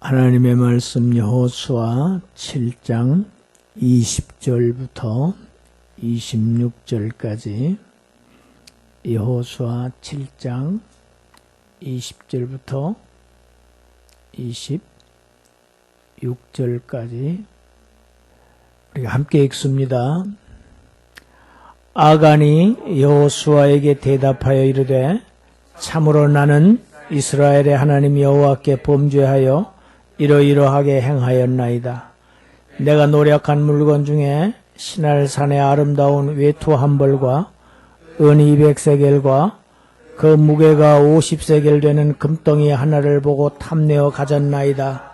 하나님의 말씀 여호수아 7장 20절부터 26절까지 여호수아 7장 20절부터 26절까지 우리가 함께 읽습니다. 아간이 여호수아에게 대답하여 이르되 참으로 나는 이스라엘의 하나님 여호와께 범죄하여 이러이러하게 행하였나이다. 내가 노력한 물건 중에 시날산의 아름다운 외투 한 벌과 은 200세겔과 그 무게가 50세겔 되는 금덩이 하나를 보고 탐내어 가졌나이다.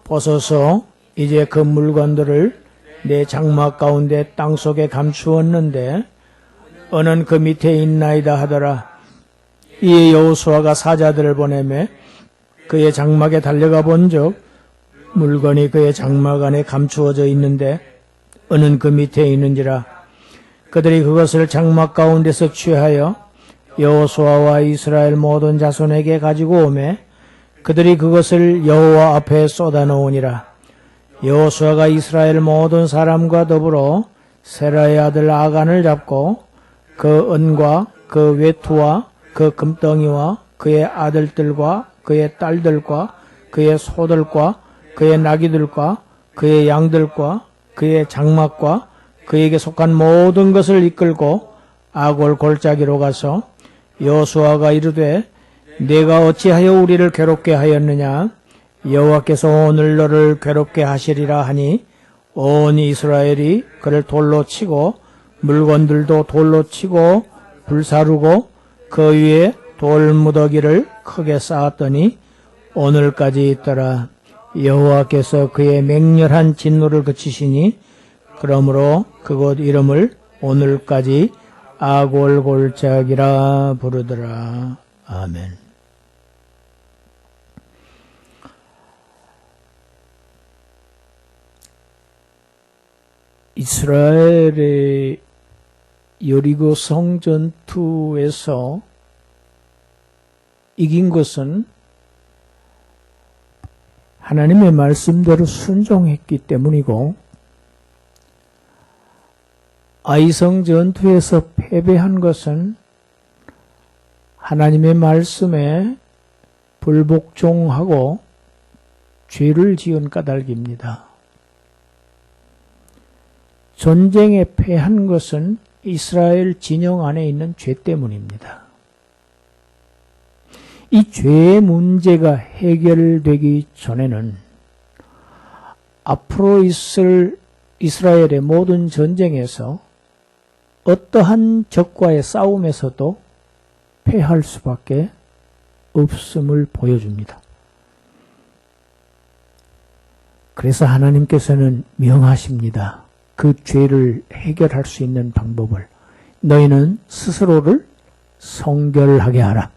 보소서 이제 그 물건들을 내 장막 가운데 땅속에 감추었는데 은은 그 밑에 있나이다 하더라. 이에 여호수아가 사자들을 보내매 그의 장막에 달려가 본즉 물건이 그의 장막 안에 감추어져 있는데 은은 그 밑에 있는지라. 그들이 그것을 장막 가운데서 취하여 여호수아와 이스라엘 모든 자손에게 가지고 오매 그들이 그것을 여호와 앞에 쏟아놓으니라. 여호수아가 이스라엘 모든 사람과 더불어 세라의 아들 아간을 잡고 그 은과 그 외투와 그 금덩이와 그의 아들들과 그의 딸들과 그의 소들과 그의 나귀들과 그의 양들과 그의 장막과 그에게 속한 모든 것을 이끌고 아골 골짜기로 가서 여호수아가 이르되 내가 어찌하여 우리를 괴롭게 하였느냐. 여호와께서 오늘 너를 괴롭게 하시리라 하니 온 이스라엘이 그를 돌로 치고 물건들도 돌로 치고 불사르고 그 위에 돌무더기를 크게 쌓았더니 오늘까지 있더라. 여호와께서 그의 맹렬한 진노를 그치시니 그러므로 그곳 이름을 오늘까지 아골골짜기라 부르더라. 아멘. 이스라엘의 여리고 성전투에서 이긴 것은 하나님의 말씀대로 순종했기 때문이고 아이성 전투에서 패배한 것은 하나님의 말씀에 불복종하고 죄를 지은 까닭입니다. 전쟁에 패한 것은 이스라엘 진영 안에 있는 죄 때문입니다. 이 죄의 문제가 해결되기 전에는 앞으로 있을 이스라엘의 모든 전쟁에서 어떠한 적과의 싸움에서도 패할 수밖에 없음을 보여줍니다. 그래서 하나님께서는 명하십니다. 그 죄를 해결할 수 있는 방법을 너희는 스스로를 성결하게 하라.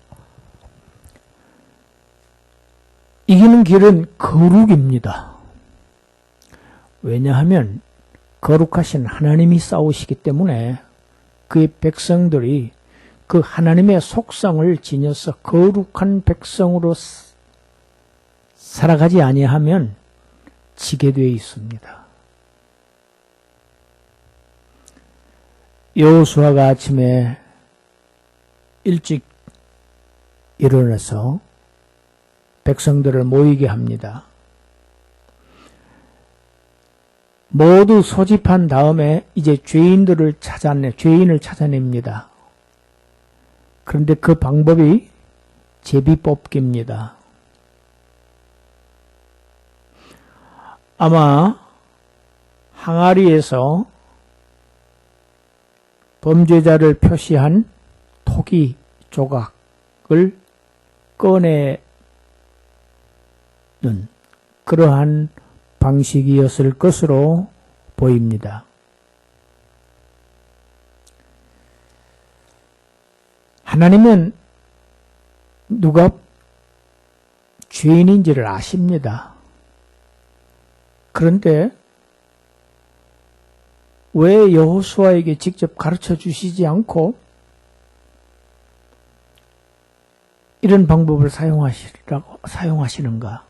이기는 길은 거룩입니다. 왜냐하면 거룩하신 하나님이 싸우시기 때문에 그의 백성들이 그 하나님의 속성을 지녀서 거룩한 백성으로 살아가지 아니하면 지게 되어 있습니다. 여호수아가 아침에 일찍 일어나서 백성들을 모이게 합니다. 모두 소집한 다음에 이제 죄인을 찾아냅니다. 그런데 그 방법이 제비뽑기입니다. 아마 항아리에서 범죄자를 표시한 토기 조각을 꺼내는 그러한 방식이었을 것으로 보입니다. 하나님은 누가 죄인인지를 아십니다. 그런데 왜 여호수아에게 직접 가르쳐 주시지 않고 이런 방법을 사용하시는가?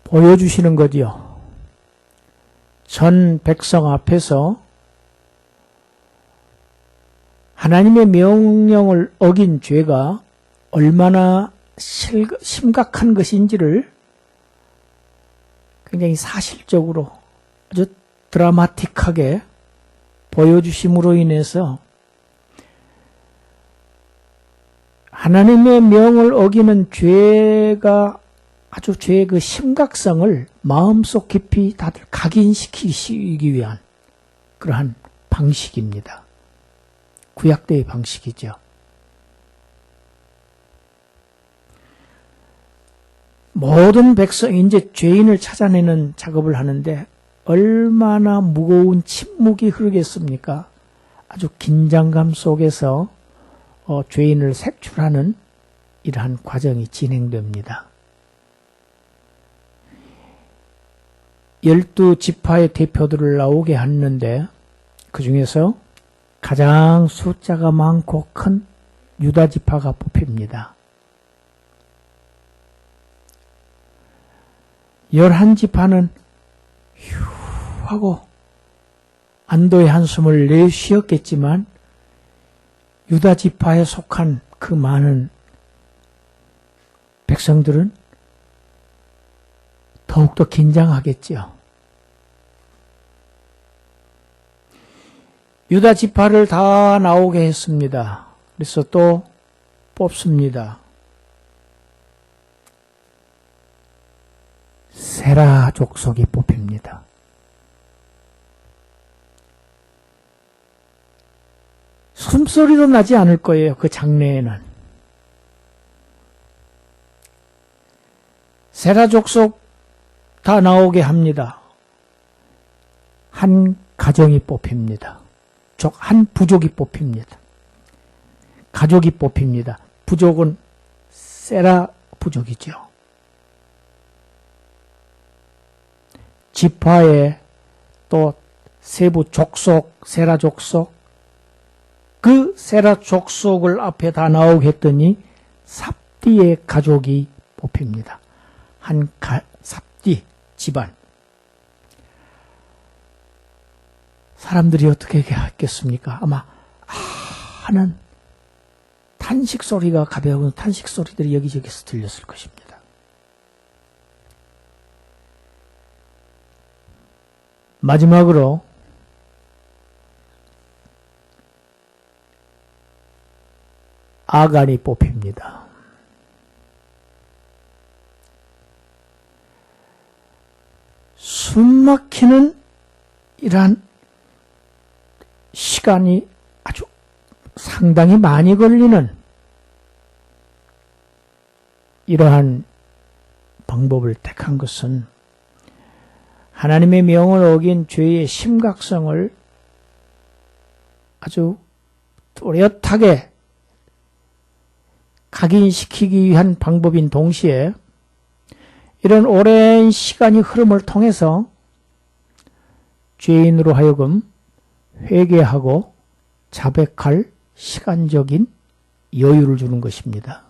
보여주시는 거지요. 전 백성 앞에서 하나님의 명령을 어긴 죄가 얼마나 심각한 것인지를 굉장히 사실적으로 아주 드라마틱하게 보여주심으로 인해서 하나님의 명을 어기는 죄가 아주 죄의 그 심각성을 마음속 깊이 다들 각인시키기 위한 그러한 방식입니다. 구약대의 방식이죠. 모든 백성이 이제 죄인을 찾아내는 작업을 하는데 얼마나 무거운 침묵이 흐르겠습니까? 아주 긴장감 속에서 죄인을 색출하는 이러한 과정이 진행됩니다. 12지파의 대표들을 나오게 했는데 그 중에서 가장 숫자가 많고 큰 유다지파가 뽑힙니다. 11지파는 휴 하고 안도의 한숨을 내쉬었겠지만 유다지파에 속한 그 많은 백성들은 더욱더 긴장하겠지요. 유다지파를 다 나오게 했습니다. 그래서 또 뽑습니다. 세라 족속이 뽑힙니다. 숨소리도 나지 않을 거예요. 그 장례에는. 세라 족속 다 나오게 합니다. 한 가정이 뽑힙니다. 한 부족이 뽑힙니다. 가족이 뽑힙니다. 부족은 세라 부족이죠. 지파의 또 세부 족속, 세라 족속, 그 세라 족속을 앞에 다 나오게 했더니 삽디의 가족이 뽑힙니다. 삽디 집안. 사람들이 어떻게 했겠습니까? 아마 하는 탄식 소리가 가벼운 탄식 소리들이 여기저기서 들렸을 것입니다. 마지막으로 아간이 뽑힙니다. 숨막히는 이러한 시간이 아주 상당히 많이 걸리는 이러한 방법을 택한 것은 하나님의 명을 어긴 죄의 심각성을 아주 또렷하게 각인시키기 위한 방법인 동시에 이런 오랜 시간이 흐름을 통해서 죄인으로 하여금 회개하고 자백할 시간적인 여유를 주는 것입니다.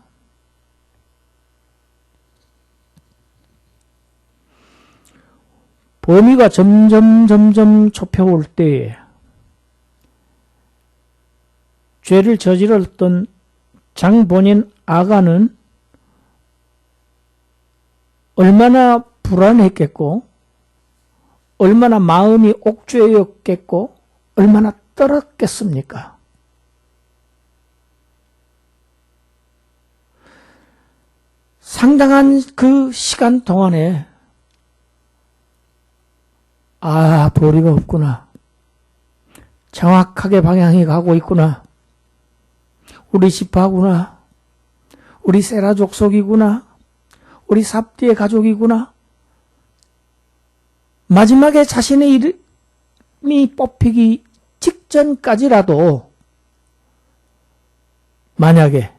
범위가 점점 좁혀올 때에 죄를 저질렀던 장본인 아간은 얼마나 불안했겠고 얼마나 마음이 옥죄였겠고 얼마나 떨었겠습니까? 상당한 그 시간 동안에 도리가 없구나. 정확하게 방향이 가고 있구나. 우리 지파구나. 우리 세라 족속이구나. 우리 삽디의 가족이구나. 마지막에 자신의 이름이 뽑히기 직전까지라도 만약에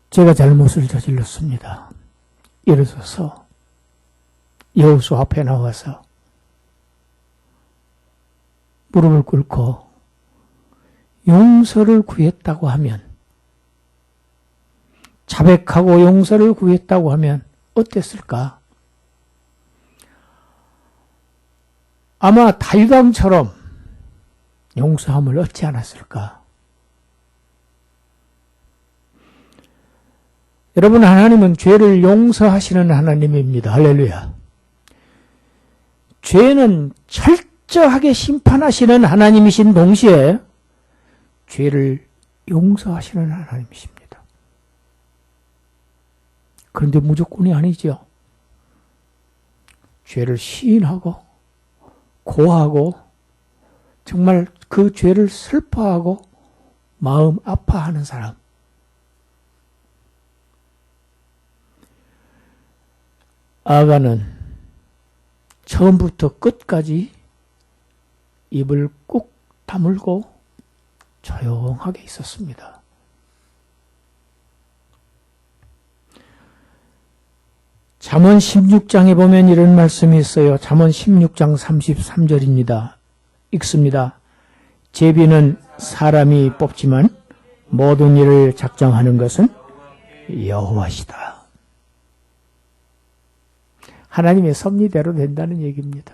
제가 잘못을 저질렀습니다. 예를 들어서 여호수아 앞에 나와서 무릎을 꿇고 용서를 구했다고 하면, 자백하고 용서를 구했다고 하면 어땠을까? 아마 다윗왕처럼 용서함을 얻지 않았을까? 여러분, 하나님은 죄를 용서하시는 하나님입니다. 할렐루야. 죄는 철저하게 심판하시는 하나님이신 동시에 죄를 용서하시는 하나님이십니다. 그런데 무조건이 아니죠. 죄를 시인하고 고하고 정말 그 죄를 슬퍼하고 마음 아파하는 사람. 아가는 처음부터 끝까지 입을 꾹 다물고 조용하게 있었습니다. 잠언 16장에 보면 이런 말씀이 있어요. 잠언 16장 33절입니다. 읽습니다. 제비는 사람이 뽑지만 모든 일을 작정하는 것은 여호와시다. 하나님의 섭리대로 된다는 얘기입니다.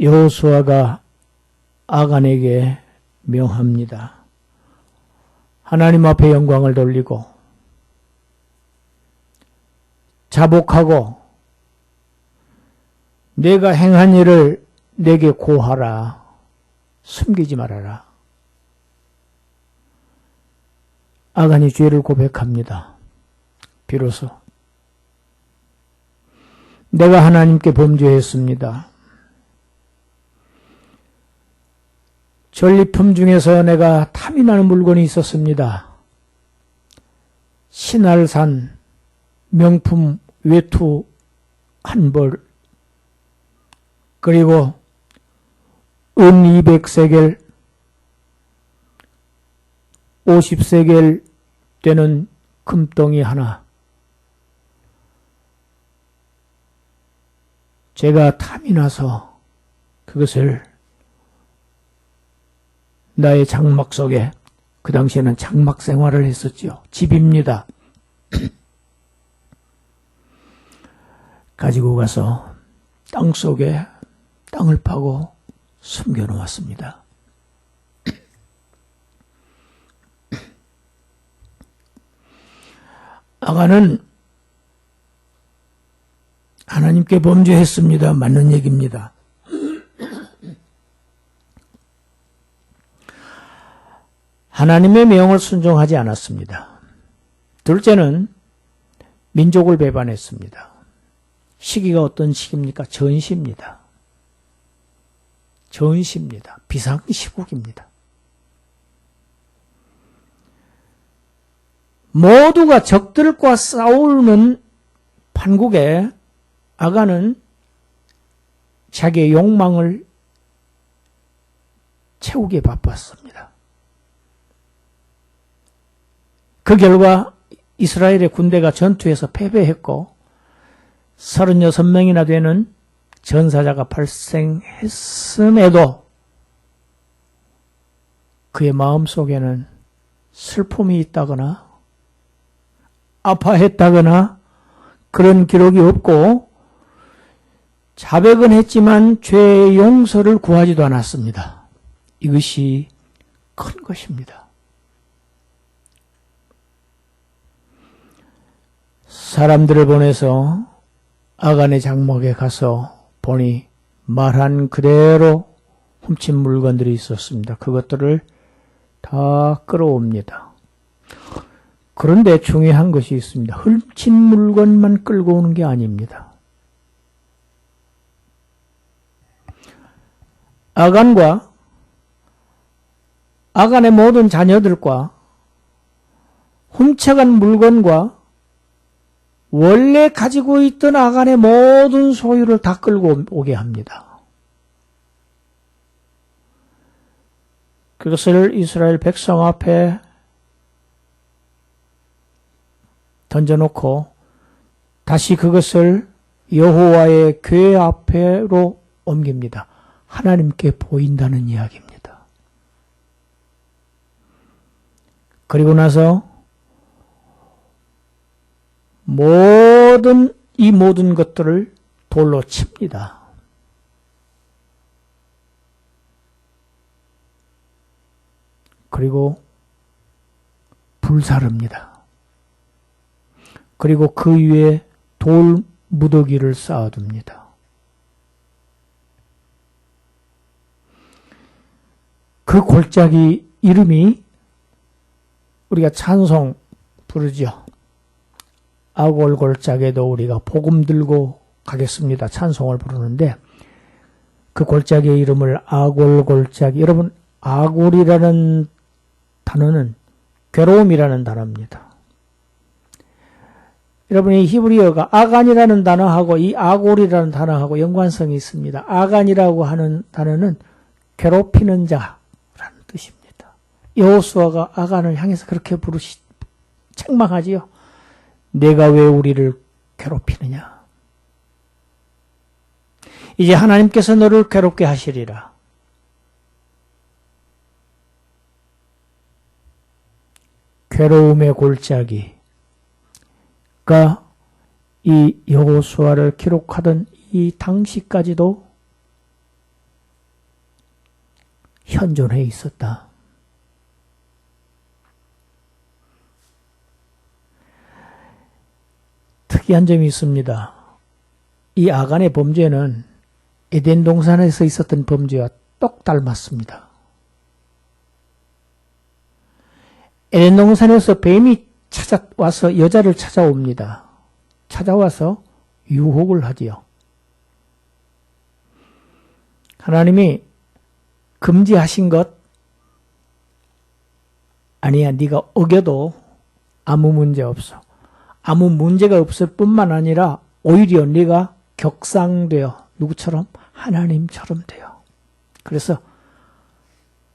여호수아가 아간에게 명합니다. 하나님 앞에 영광을 돌리고 자복하고 내가 행한 일을 내게 고하라. 숨기지 말아라. 아간이 죄를 고백합니다. 비로소 내가 하나님께 범죄했습니다. 전리품 중에서 내가 탐이 나는 물건이 있었습니다. 신할산 명품 외투 한 벌, 그리고 은 200세겔, 50세겔 되는 금덩이 하나. 제가 탐이 나서 그것을 나의 장막 속에, 그 당시에는 장막 생활을 했었지요. 집입니다. 가지고 가서 땅 속에 땅을 파고 숨겨 놓았습니다. 아간은 하나님께 범죄했습니다. 맞는 얘기입니다. 하나님의 명을 순종하지 않았습니다. 둘째는 민족을 배반했습니다. 시기가 어떤 시기입니까? 전시입니다. 전시입니다. 비상시국입니다. 모두가 적들과 싸우는 판국에 아간은 자기의 욕망을 채우기에 바빴습니다. 그 결과 이스라엘의 군대가 전투에서 패배했고 36명이나 되는 전사자가 발생했음에도 그의 마음속에는 슬픔이 있다거나 아파했다거나 그런 기록이 없고 자백은 했지만 죄의 용서를 구하지도 않았습니다. 이것이 큰 것입니다. 사람들을 보내서 아간의 장막에 가서 보니 말한 그대로 훔친 물건들이 있었습니다. 그것들을 다 끌어옵니다. 그런데 중요한 것이 있습니다. 훔친 물건만 끌고 오는 게 아닙니다. 아간과 아간의 모든 자녀들과 훔쳐간 물건과 원래 가지고 있던 아간의 모든 소유를 다 끌고 오게 합니다. 그것을 이스라엘 백성 앞에 던져놓고 다시 그것을 여호와의 궤 앞으로 옮깁니다. 하나님께 보인다는 이야기입니다. 그리고 나서 이 모든 것들을 돌로 칩니다. 그리고 불사릅니다. 그리고 그 위에 돌 무더기를 쌓아둡니다. 그 골짜기 이름이 우리가 찬송 부르죠. 아골골짜기에도 우리가 복음 들고 가겠습니다. 찬송을 부르는데 그 골짜기의 이름을 아골골짜기. 여러분, 아골이라는 단어는 괴로움이라는 단어입니다. 여러분, 이 히브리어가 아간이라는 단어하고 이 아골이라는 단어하고 연관성이 있습니다. 아간이라고 하는 단어는 괴롭히는 자라는 뜻입니다. 여호수아가 아간을 향해서 그렇게 책망하지요. 내가 왜 우리를 괴롭히느냐. 이제 하나님께서 너를 괴롭게 하시리라. 괴로움의 골짜기가 이 여호수아를 기록하던 이 당시까지도 현존해 있었다. 특이한 점이 있습니다. 이 아간의 범죄는 에덴 동산에서 있었던 범죄와 똑 닮았습니다. 에덴 동산에서 뱀이 찾아와서 여자를 찾아옵니다. 찾아와서 유혹을 하지요. 하나님이 금지하신 것 아니야. 네가 어겨도 아무 문제 없어. 아무 문제가 없을 뿐만 아니라 오히려 네가 격상되어 누구처럼? 하나님처럼 돼요. 그래서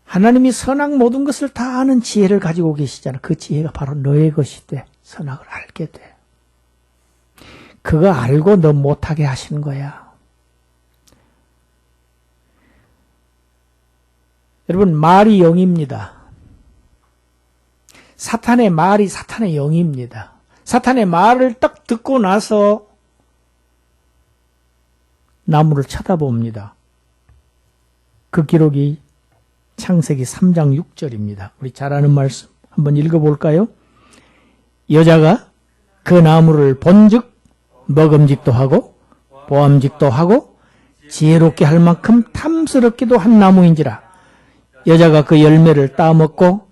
하나님이 선악 모든 것을 다 아는 지혜를 가지고 계시잖아. 그 지혜가 바로 너의 것이 돼. 선악을 알게 돼. 그거 알고 너 못하게 하시는 거야. 여러분, 말이 영입니다. 사탄의 말이 사탄의 영입니다. 사탄의 말을 딱 듣고 나서 나무를 쳐다봅니다. 그 기록이 창세기 3장 6절입니다. 우리 잘 아는 말씀 한번 읽어볼까요? 여자가 그 나무를 본즉 먹음직도 하고 보암직도 하고 지혜롭게 할 만큼 탐스럽기도 한 나무인지라. 여자가 그 열매를 따먹고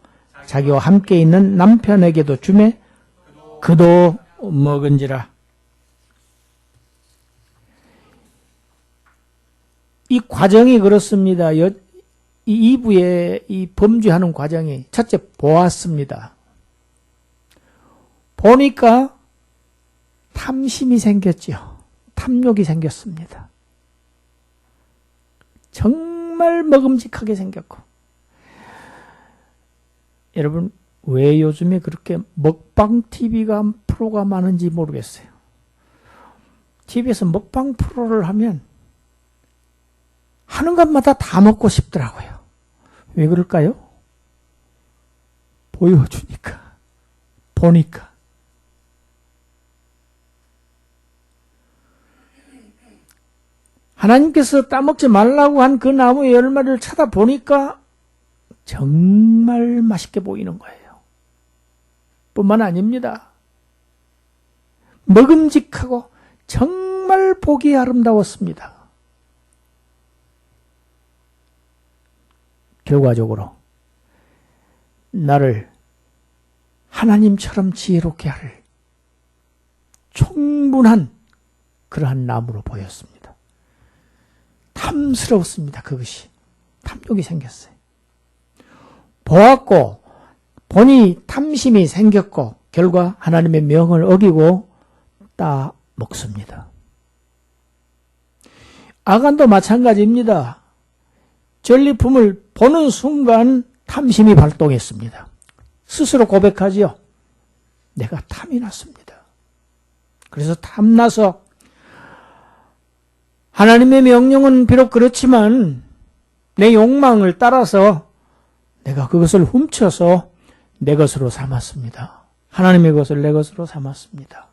자기와 함께 있는 남편에게도 주매 그도 먹은지라. 이 과정이 그렇습니다. 이 이브의 이 범죄하는 과정이 첫째 보았습니다. 보니까 탐심이 생겼죠. 탐욕이 생겼습니다. 정말 먹음직하게 생겼고. 여러분, 왜 요즘에 그렇게 먹방 프로가 많은지 모르겠어요. TV에서 먹방 프로를 하면 하는 것마다 다 먹고 싶더라고요. 왜 그럴까요? 보여주니까, 보니까. 하나님께서 따먹지 말라고 한 그 나무의 열매를 쳐다보니까 정말 맛있게 보이는 거예요. 뿐만 아닙니다. 먹음직하고 정말 보기 아름다웠습니다. 결과적으로 나를 하나님처럼 지혜롭게 할 충분한 그러한 나무로 보였습니다. 탐스러웠습니다. 그것이. 탐욕이 생겼어요. 보았고 보니 탐심이 생겼고 결과 하나님의 명을 어기고 따 먹습니다. 아간도 마찬가지입니다. 전리품을 보는 순간 탐심이 발동했습니다. 스스로 고백하지요. 내가 탐이 났습니다. 그래서 탐나서 하나님의 명령은 비록 그렇지만 내 욕망을 따라서 내가 그것을 훔쳐서 내 것으로 삼았습니다. 하나님의 것을 내 것으로 삼았습니다.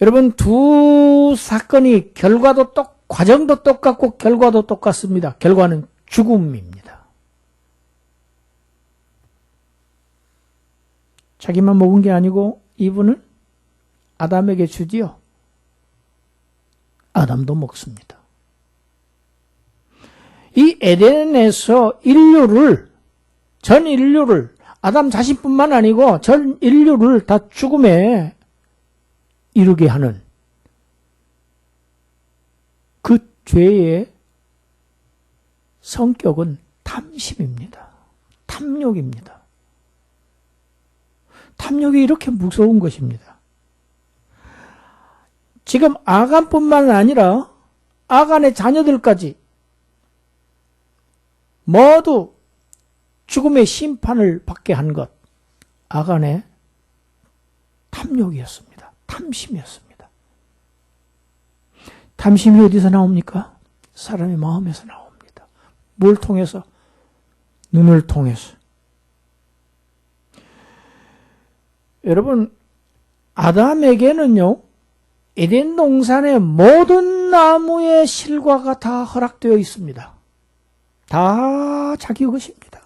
여러분, 두 사건이 과정도 똑같고 결과도 똑같습니다. 결과는 죽음입니다. 자기만 먹은 게 아니고 이분은 아담에게 주지요. 아담도 먹습니다. 이 에덴에서 전 인류를 아담 자신뿐만 아니고 전 인류를 다 죽음에 이르게 하는 그 죄의 성격은 탐심입니다. 탐욕입니다. 탐욕이 이렇게 무서운 것입니다. 지금 아간뿐만 아니라 아간의 자녀들까지 모두 죽음의 심판을 받게 한 것, 아간의 탐욕이었습니다. 탐심이었습니다. 탐심이 어디서 나옵니까? 사람의 마음에서 나옵니다. 뭘 통해서? 눈을 통해서. 여러분, 아담에게는요, 에덴 동산의 모든 나무의 실과가 다 허락되어 있습니다. 다 자기 것입니다.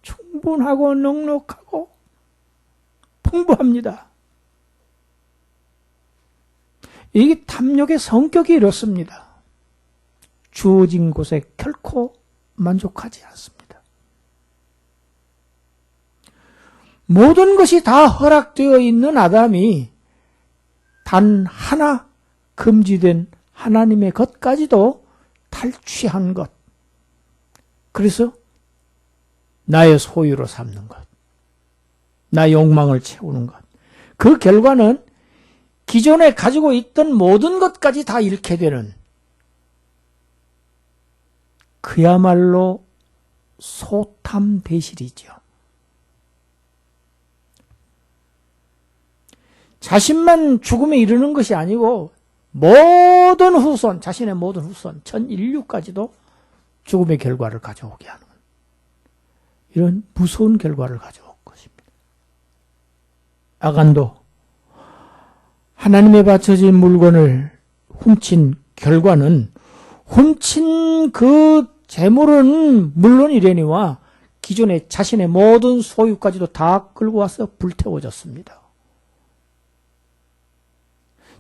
충분하고 넉넉하고 풍부합니다. 이게 탐욕의 성격이 이렇습니다. 주어진 곳에 결코 만족하지 않습니다. 모든 것이 다 허락되어 있는 아담이 단 하나 금지된 하나님의 것까지도 탈취한 것. 그래서 나의 소유로 삼는 것. 나의 욕망을 채우는 것. 그 결과는 기존에 가지고 있던 모든 것까지 다 잃게 되는 그야말로 소탐대실이죠. 자신만 죽음에 이르는 것이 아니고 모든 후손, 자신의 모든 후손, 전 인류까지도 죽음의 결과를 가져오게 하는 이런 무서운 결과를 가져올 것입니다. 아간도 하나님의 바쳐진 물건을 훔친 결과는 훔친 그 재물은 물론이려니와 기존에 자신의 모든 소유까지도 다 끌고 와서 불태워졌습니다.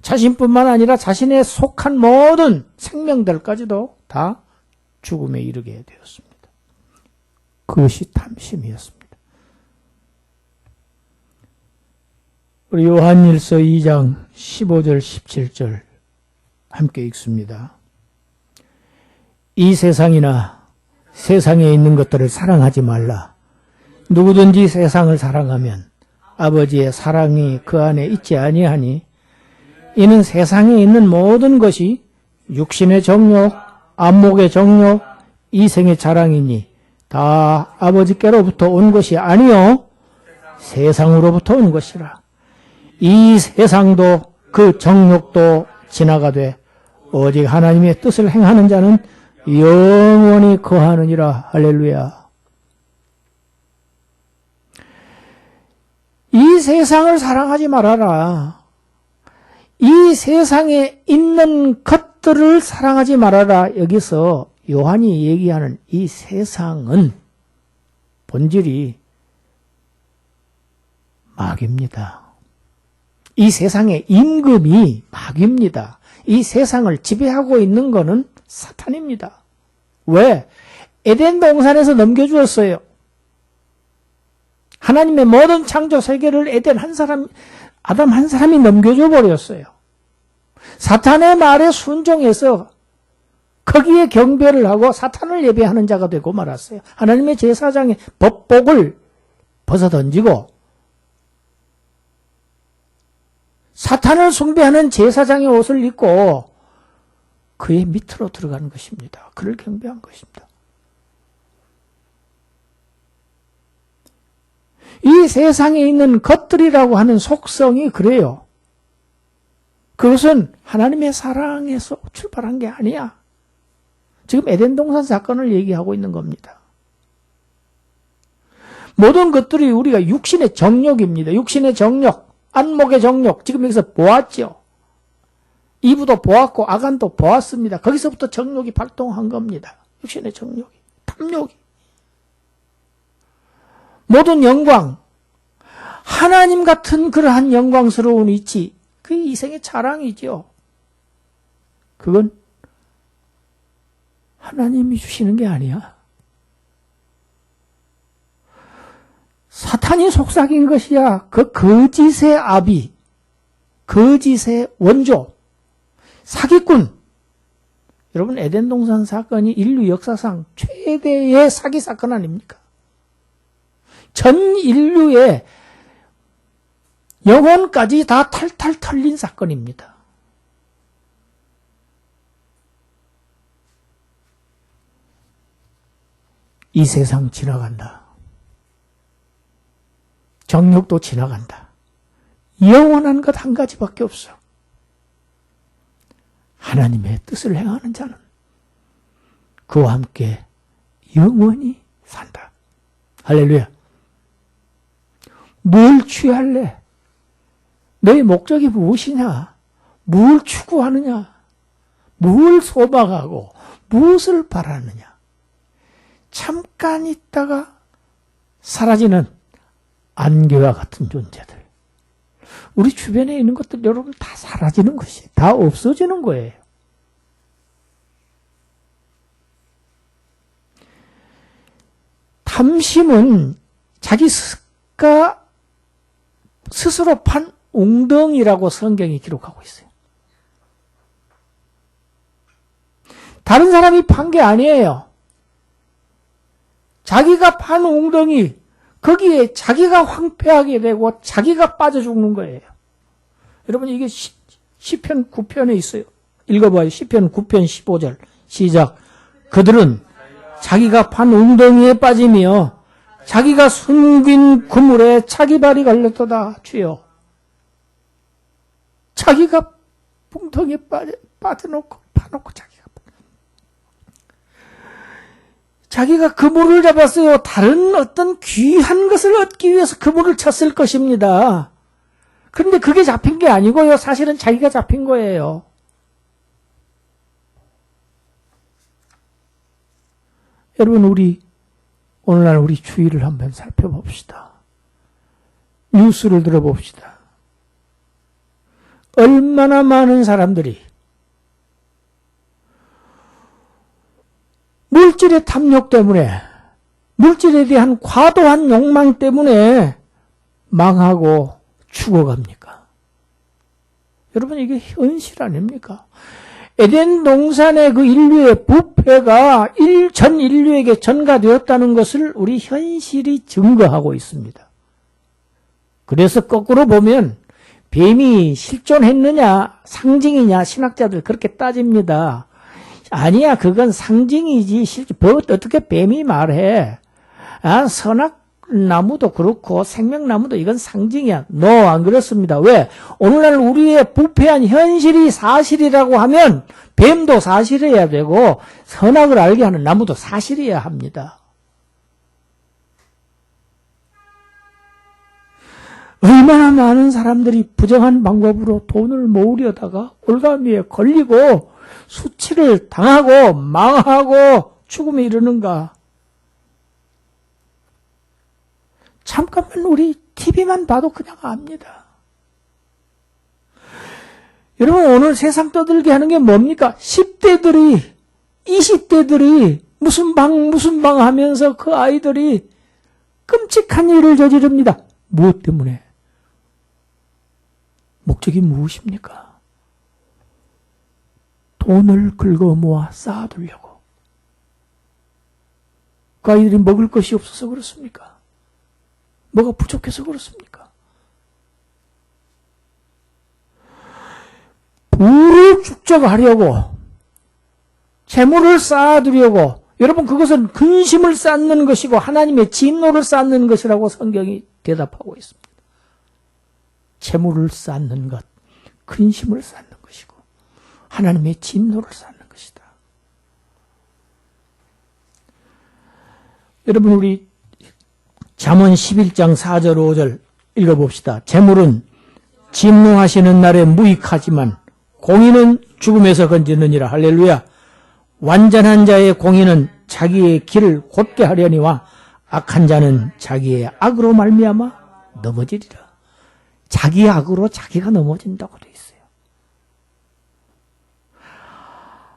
자신뿐만 아니라 자신의 속한 모든 생명들까지도 다 죽음에 이르게 되었습니다. 그것이 탐심이었습니다. 우리 요한일서 2장 15절 17절 함께 읽습니다. 이 세상이나 세상에 있는 것들을 사랑하지 말라. 누구든지 세상을 사랑하면 아버지의 사랑이 그 안에 있지 아니하니 이는 세상에 있는 모든 것이 육신의 정욕, 안목의 정욕, 이생의 자랑이니 다 아버지께로부터 온 것이 아니요 세상으로부터 온 것이라. 이 세상도 그 정욕도 지나가되 오직 하나님의 뜻을 행하는 자는 영원히 거하느니라. 할렐루야. 이 세상을 사랑하지 말아라. 이 세상에 있는 것들을 사랑하지 말아라. 여기서 요한이 얘기하는 이 세상은 본질이 마귀입니다. 이 세상의 임금이 마귀입니다. 이 세상을 지배하고 있는 것은 사탄입니다. 왜? 에덴 동산에서 넘겨주었어요. 하나님의 모든 창조 세계를 아담 한 사람이 넘겨줘 버렸어요. 사탄의 말에 순종해서 거기에 경배를 하고 사탄을 예배하는 자가 되고 말았어요. 하나님의 제사장의 법복을 벗어던지고 사탄을 숭배하는 제사장의 옷을 입고 그의 밑으로 들어가는 것입니다. 그를 경배한 것입니다. 이 세상에 있는 것들이라고 하는 속성이 그래요. 그것은 하나님의 사랑에서 출발한 게 아니야. 지금 에덴 동산 사건을 얘기하고 있는 겁니다. 모든 것들이 우리가 육신의 정욕입니다. 육신의 정욕, 안목의 정욕. 지금 여기서 보았죠. 이부도 보았고 아간도 보았습니다. 거기서부터 정욕이 발동한 겁니다. 육신의 정욕이, 탐욕이. 모든 영광, 하나님 같은 그러한 영광스러운 위치, 그게 이생의 자랑이죠. 그건 하나님이 주시는 게 아니야. 사탄이 속삭인 것이야. 그 거짓의 아비, 거짓의 원조, 사기꾼. 여러분, 에덴 동산 사건이 인류 역사상 최대의 사기 사건 아닙니까? 전 인류의 영혼까지 다 탈탈 털린 사건입니다. 이 세상 지나간다. 정욕도 지나간다. 영원한 것 한 가지밖에 없어. 하나님의 뜻을 행하는 자는 그와 함께 영원히 산다. 할렐루야. 뭘 취할래? 너의 목적이 무엇이냐? 뭘 추구하느냐? 뭘 소망하고 무엇을 바라느냐? 잠깐 있다가 사라지는 안개와 같은 존재들. 우리 주변에 있는 것들 여러분 다 사라지는 것이, 다 없어지는 거예요. 탐심은 자기가 스스로 판 웅덩이라고 성경이 기록하고 있어요. 다른 사람이 판 게 아니에요. 자기가 판 웅덩이, 거기에 자기가 황폐하게 되고 자기가 빠져 죽는 거예요. 여러분, 이게 시편 9편에 있어요. 읽어봐요. 시편 9편 15절 시작. 그들은 자기가 판 웅덩이에 빠지며 자기가 숨긴 그물에 자기 발이 걸렸도다. 주여. 자기가 웅덩이에 빠져놓고 파놓고 자기가 그물을 잡았어요. 다른 어떤 귀한 것을 얻기 위해서 그물을 쳤을 것입니다. 그런데 그게 잡힌 게 아니고요. 사실은 자기가 잡힌 거예요. 여러분, 오늘날 우리 주위를 한번 살펴봅시다. 뉴스를 들어봅시다. 얼마나 많은 사람들이 물질의 탐욕 때문에, 물질에 대한 과도한 욕망 때문에 망하고 죽어갑니까? 여러분, 이게 현실 아닙니까? 에덴 동산의 그 인류의 부패가 전 인류에게 전가되었다는 것을 우리 현실이 증거하고 있습니다. 그래서 거꾸로 보면 뱀이 실존했느냐 상징이냐 신학자들 그렇게 따집니다. 아니야, 그건 상징이지 실제 어떻게 뱀이 말해. 선악나무도 그렇고 생명나무도 이건 상징이야. 안 그렇습니다. 왜? 오늘날 우리의 부패한 현실이 사실이라고 하면 뱀도 사실이어야 되고 선악을 알게 하는 나무도 사실이어야 합니다. 얼마나 많은 사람들이 부정한 방법으로 돈을 모으려다가 올가미에 걸리고 수치를 당하고 망하고 죽음에 이르는가. 잠깐만 우리 TV만 봐도 그냥 압니다. 여러분, 오늘 세상 떠들게 하는 게 뭡니까? 10대들이 20대들이 무슨 방 하면서 그 아이들이 끔찍한 일을 저지릅니다. 무엇 때문에? 목적이 무엇입니까? 돈을 긁어 모아 쌓아두려고. 그 아이들이 먹을 것이 없어서 그렇습니까? 뭐가 부족해서 그렇습니까? 부를 축적하려고, 재물을 쌓아두려고, 여러분 그것은 근심을 쌓는 것이고 하나님의 진노를 쌓는 것이라고 성경이 대답하고 있습니다. 재물을 쌓는 것, 근심을 쌓는 것이고 하나님의 진노를 쌓는 것이다. 여러분, 우리 잠언 11장 4절 5절 읽어봅시다. 재물은 진노하시는 날에 무익하지만 공의는 죽음에서 건지느니라. 할렐루야. 완전한 자의 공의는 자기의 길을 곧게 하려니와 악한 자는 자기의 악으로 말미암아 넘어지리라. 자기의 악으로 자기가 넘어진다고 돼 있어요.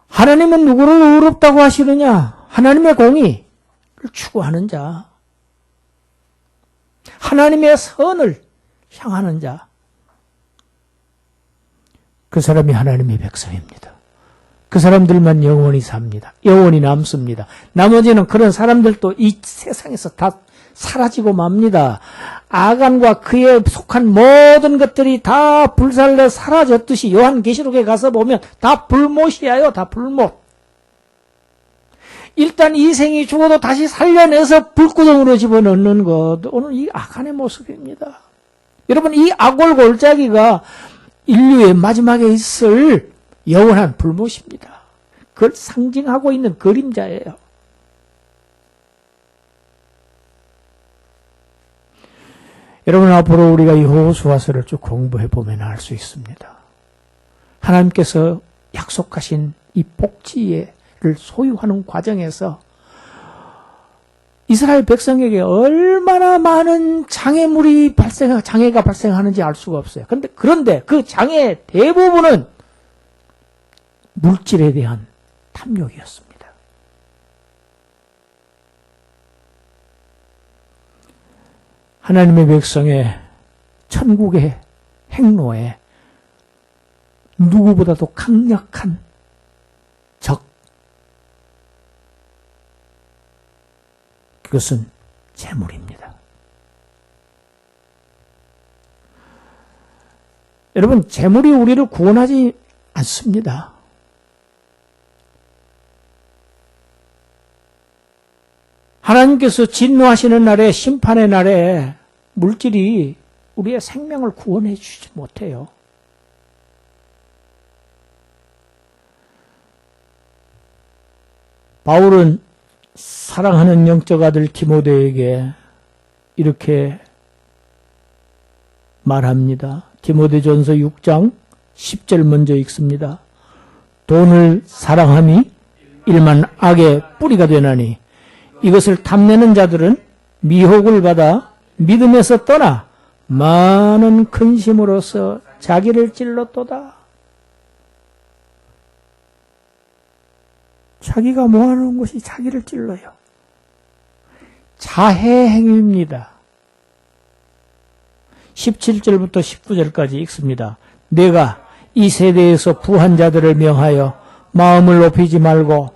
하나님은 누구를 의롭다고 하시느냐? 하나님의 공의를 추구하는 자, 하나님의 선을 향하는 자, 그 사람이 하나님의 백성입니다. 그 사람들만 영원히 삽니다. 영원히 남습니다. 나머지는 그런 사람들도 이 세상에서 다 사라지고 맙니다. 아간과 그에 속한 모든 것들이 다 불살려 사라졌듯이 요한계시록에 가서 보면 다 불못이에요. 다 불못. 일단 이 생이 죽어도 다시 살려내서 불구덩으로 집어넣는 것, 오늘 이 아간의 모습입니다. 여러분, 이 악골 골짜기가 인류의 마지막에 있을 영원한 불못입니다. 그걸 상징하고 있는 그림자예요. 여러분, 앞으로 우리가 이 여호수아서를 쭉 공부해 보면 알 수 있습니다. 하나님께서 약속하신 이 복지를 소유하는 과정에서 이스라엘 백성에게 얼마나 많은 장애가 발생하는지 알 수가 없어요. 그런데 그 장애 대부분은 물질에 대한 탐욕이었습니다. 하나님의 백성의 천국의 행로에 누구보다도 강력한 적, 그것은 재물입니다. 여러분, 재물이 우리를 구원하지 않습니다. 하나님께서 진노하시는 날에, 심판의 날에 물질이 우리의 생명을 구원해 주지 못해요. 바울은 사랑하는 영적 아들 디모데에게 이렇게 말합니다. 디모데전서 6장 10절 먼저 읽습니다. 돈을 사랑함이 일만 악의 뿌리가 되나니 이것을 탐내는 자들은 미혹을 받아 믿음에서 떠나 많은 근심으로써 자기를 찔렀도다. 자기가 모아놓은 것이 자기를 찔러요. 자해 행위입니다. 17절부터 19절까지 읽습니다. 내가 이 세대에서 부한 자들을 명하여 마음을 높이지 말고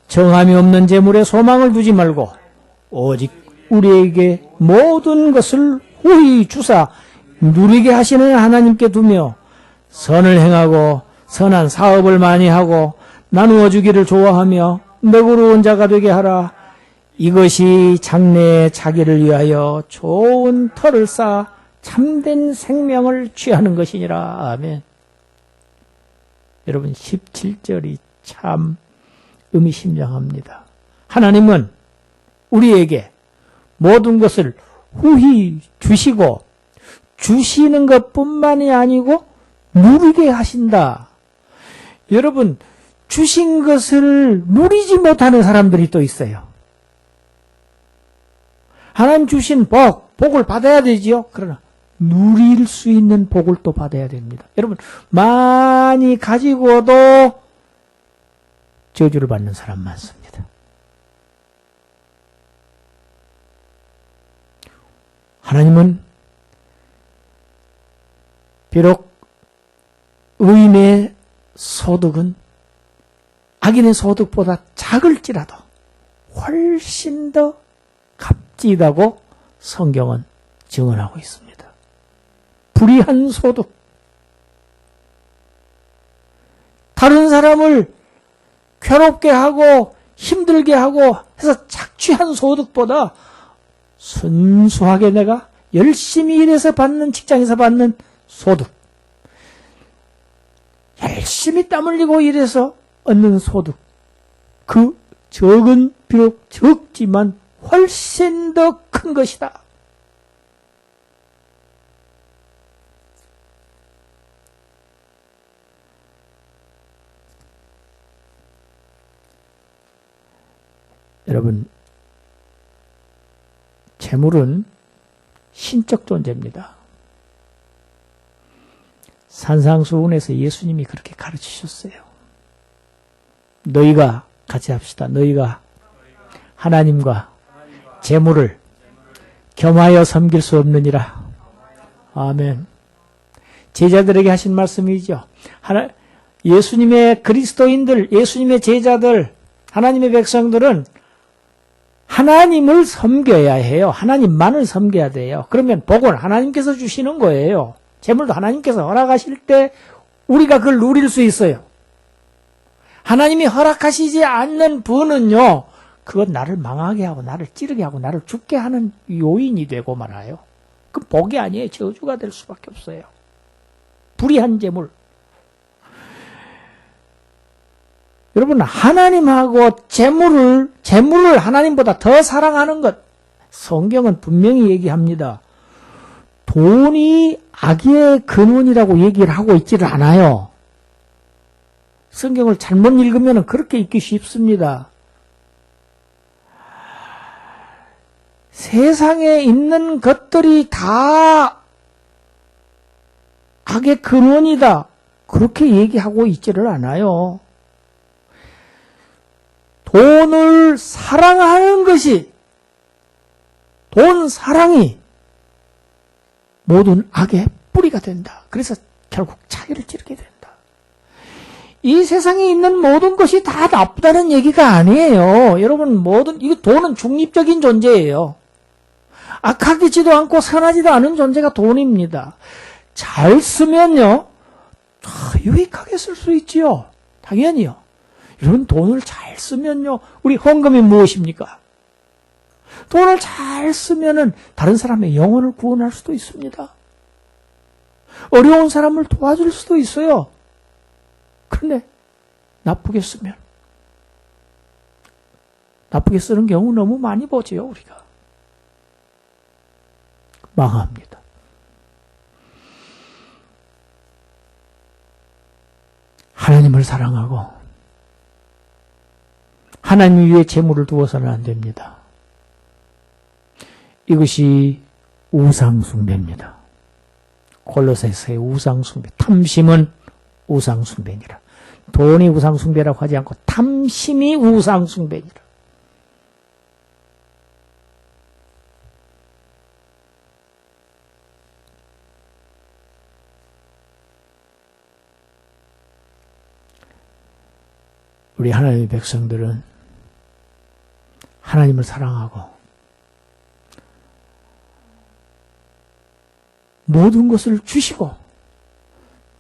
정함이 없는 재물에 소망을 두지 말고 오직 우리에게 모든 것을 후히 주사 누리게 하시는 하나님께 두며 선을 행하고 선한 사업을 많이 하고 나누어 주기를 좋아하며 너그러운 자가 되게 하라. 이것이 장래에 자기를 위하여 좋은 터를 쌓아 참된 생명을 취하는 것이니라. 아멘. 여러분, 17절이 참 의미심장합니다. 하나님은 우리에게 모든 것을 후히 주시고 주시는 것뿐만이 아니고 누리게 하신다. 여러분, 주신 것을 누리지 못하는 사람들이 또 있어요. 하나님 주신 복을 받아야 되지요. 그러나 누릴 수 있는 복을 또 받아야 됩니다. 여러분, 많이 가지고도 저주를 받는 사람 많습니다. 하나님은 비록 의인의 소득은 악인의 소득보다 작을지라도 훨씬 더 값지다고 성경은 증언하고 있습니다. 불의한 소득, 다른 사람을 괴롭게 하고 힘들게 하고 해서 착취한 소득보다 순수하게 내가 열심히 일해서 받는, 직장에서 받는 소득, 열심히 땀 흘리고 일해서 얻는 소득, 그 적은 비록 적지만 훨씬 더 큰 것이다. 여러분, 재물은 신적 존재입니다. 산상수훈에서 예수님이 그렇게 가르치셨어요. 너희가 같이 합시다. 너희가 하나님과 재물을 겸하여 섬길 수 없느니라. 아멘. 제자들에게 하신 말씀이죠. 예수님의 그리스도인들, 예수님의 제자들, 하나님의 백성들은 하나님을 섬겨야 해요. 하나님만을 섬겨야 돼요. 그러면 복은 하나님께서 주시는 거예요. 재물도 하나님께서 허락하실 때 우리가 그걸 누릴 수 있어요. 하나님이 허락하시지 않는 분은요, 그건 나를 망하게 하고 나를 찌르게 하고 나를 죽게 하는 요인이 되고 말아요. 그 복이 아니에요. 저주가 될 수밖에 없어요. 불의한 재물. 여러분, 하나님하고 재물을 하나님보다 더 사랑하는 것, 성경은 분명히 얘기합니다. 돈이 악의 근원이라고 얘기를 하고 있지를 않아요. 성경을 잘못 읽으면 그렇게 읽기 쉽습니다. 세상에 있는 것들이 다 악의 근원이다. 그렇게 얘기하고 있지를 않아요. 돈을 사랑하는 것이, 돈 사랑이 모든 악의 뿌리가 된다. 그래서 결국 자기를 찌르게 된다. 이 세상에 있는 모든 것이 다 나쁘다는 얘기가 아니에요. 여러분, 이거 돈은 중립적인 존재예요. 악하지도 않고 선하지도 않은 존재가 돈입니다. 잘 쓰면요, 유익하게 쓸 수 있지요. 당연히요. 이런 돈을 잘 쓰면요, 우리 헌금이 무엇입니까? 돈을 잘 쓰면은 다른 사람의 영혼을 구원할 수도 있습니다. 어려운 사람을 도와줄 수도 있어요. 그런데 나쁘게 쓰면, 나쁘게 쓰는 경우 너무 많이 보지요, 우리가. 망합니다. 하나님을 사랑하고 하나님 위에 재물을 두어서는 안 됩니다. 이것이 우상숭배입니다. 골로새서의 우상숭배. 탐심은 우상숭배니라. 돈이 우상숭배라고 하지 않고 탐심이 우상숭배니라. 우리 하나님의 백성들은 하나님을 사랑하고 모든 것을 주시고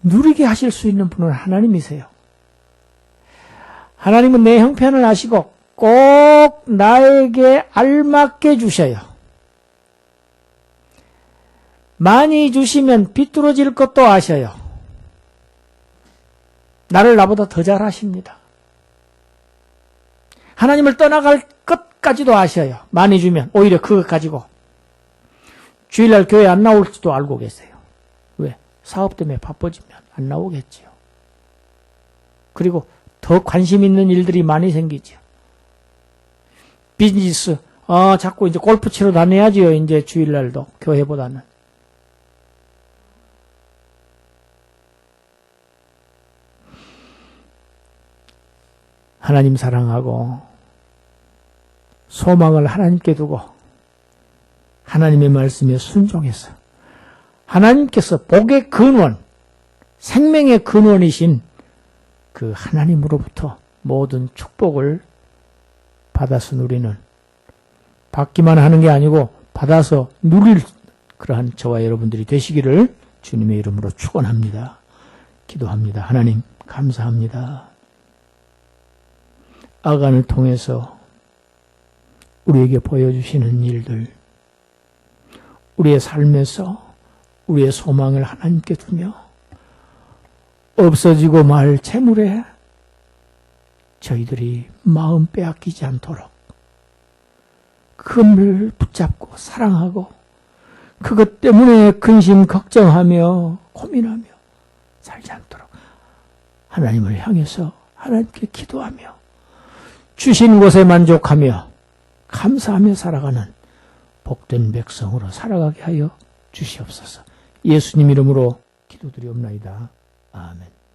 누리게 하실 수 있는 분은 하나님이세요. 하나님은 내 형편을 아시고 꼭 나에게 알맞게 주셔요. 많이 주시면 비뚤어질 것도 아셔요. 나를 나보다 더 잘하십니다. 하나님을 떠나갈 것까지도 아셔요. 많이 주면 오히려 그것 가지고 주일날 교회 안 나올지도 알고 계세요. 왜? 사업 때문에 바빠지면 안 나오겠지요. 그리고 더 관심 있는 일들이 많이 생기죠. 비즈니스, 자꾸 이제 골프 치러 다녀야지요. 이제 주일날도 교회보다는. 하나님 사랑하고 소망을 하나님께 두고 하나님의 말씀에 순종해서 하나님께서 복의 근원, 생명의 근원이신 그 하나님으로부터 모든 축복을 받아서 누리는, 받기만 하는 게 아니고 받아서 누릴 그러한 저와 여러분들이 되시기를 주님의 이름으로 축원합니다. 기도합니다. 하나님 감사합니다. 아간을 통해서 우리에게 보여주시는 일들, 우리의 삶에서 우리의 소망을 하나님께 두며 없어지고 말 재물에 저희들이 마음 빼앗기지 않도록 그것을 붙잡고 사랑하고 그것 때문에 근심 걱정하며 고민하며 살지 않도록 하나님을 향해서 하나님께 기도하며 주신 곳에 만족하며 감사하며 살아가는 복된 백성으로 살아가게 하여 주시옵소서. 예수님 이름으로 기도드리옵나이다. 아멘.